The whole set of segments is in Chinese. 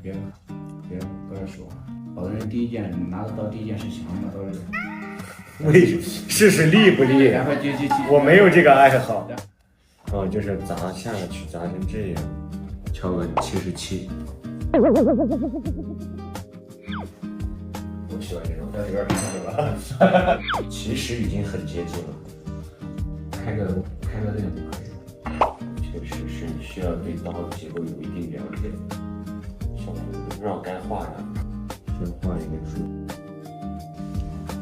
别说，好多人第一件拿得到第一件事想拿到这个。试试厉不厉？然后我没有这个爱好。哦，就是砸下去，砸成这样，敲个77。我喜欢这种，但有点太久了。其实已经很接近了。开个这个就可以了。确实是需要对刀的结构有一定了解。小胡子不知道该画啥，先画一个猪，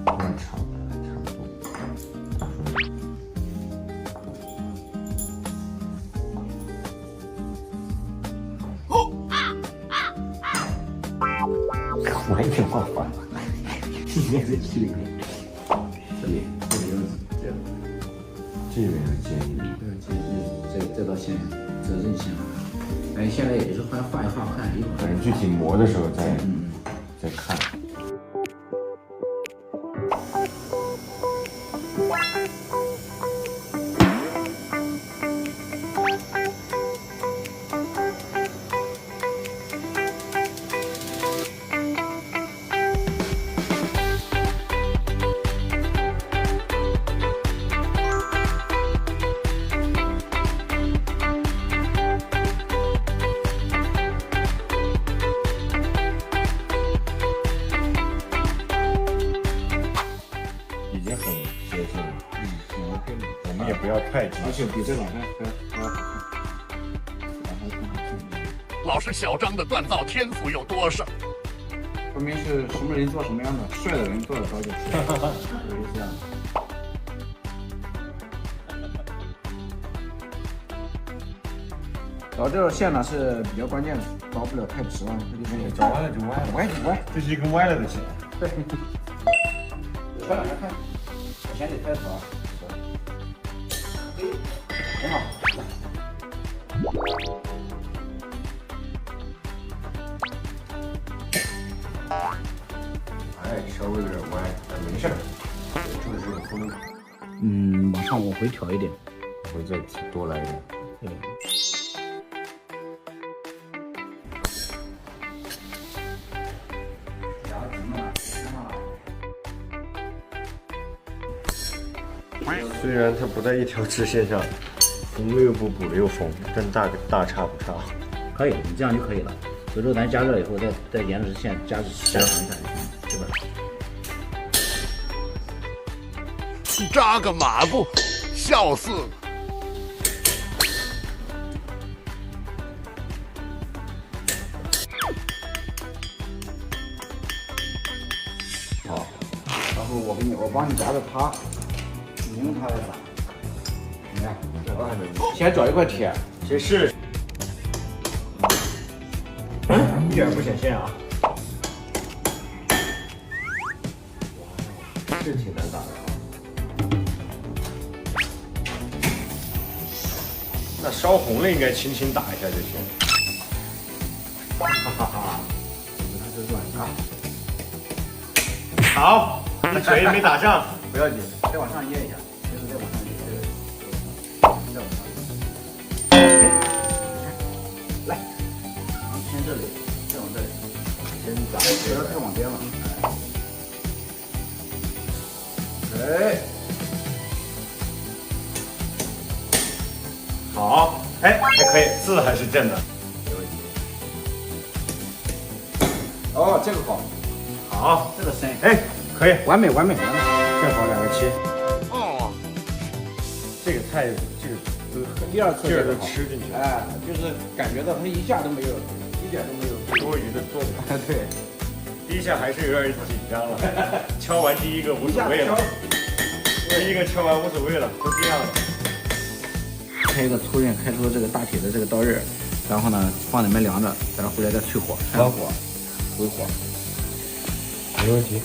乱长的差不多。完全画反了，应该在这里面，这里这边要尖一点，这道线，这韧性。哎，现在也就是画一画看一会儿。反正具体磨的时候再看。我们也不要太急，而且比这个还好看。老师小张的锻造天赋有多少？说明是什么人做什么样的，帅的人做的早点帅，就是这样。找这条线呢是比较关键的，找不了太直了，这地方也找歪了就歪了，歪，这是一根歪了的线。对。调两下看，我先得开头啊。很好。哎，稍微有点歪，但没事儿，就是这个风。往回调一点，我会再多来一点。虽然它不在一条直线上，缝了又不补了又缝，但大差不差。可以，你这样就可以了。有时候咱加热以后，再沿着线加长一下就行，对吧？扎个马步，笑死了。好，然后我帮你夹着它，你用它来打。怎么样？这个还没先找一块铁，先试试。一点不显线啊！是挺难打的啊。那烧红了应该轻轻打一下就行。哈哈哈，它是软的。好，一锤没打上，不要紧，再往上捏一下，再往上捏，再往上。来，先这里，再往这里，先打，不要太往边了。哎，好，哎，还可以，字还是正的，没问题。哦，这个好，好，这个深，哎，可以，完美。正好2个7。哦，这个菜，这个都很第二次劲儿都吃进去了，哎，就是感觉到它一下都没有，一点都没有多余的作用。对，第一下还是有点紧张了，敲完第一个无所谓了，第一个敲完无所谓了，都这样了。开一个粗刃，开出这个大铁的这个刀刃，然后呢放里面凉着，然后回来再淬火，开火，回火。没问题。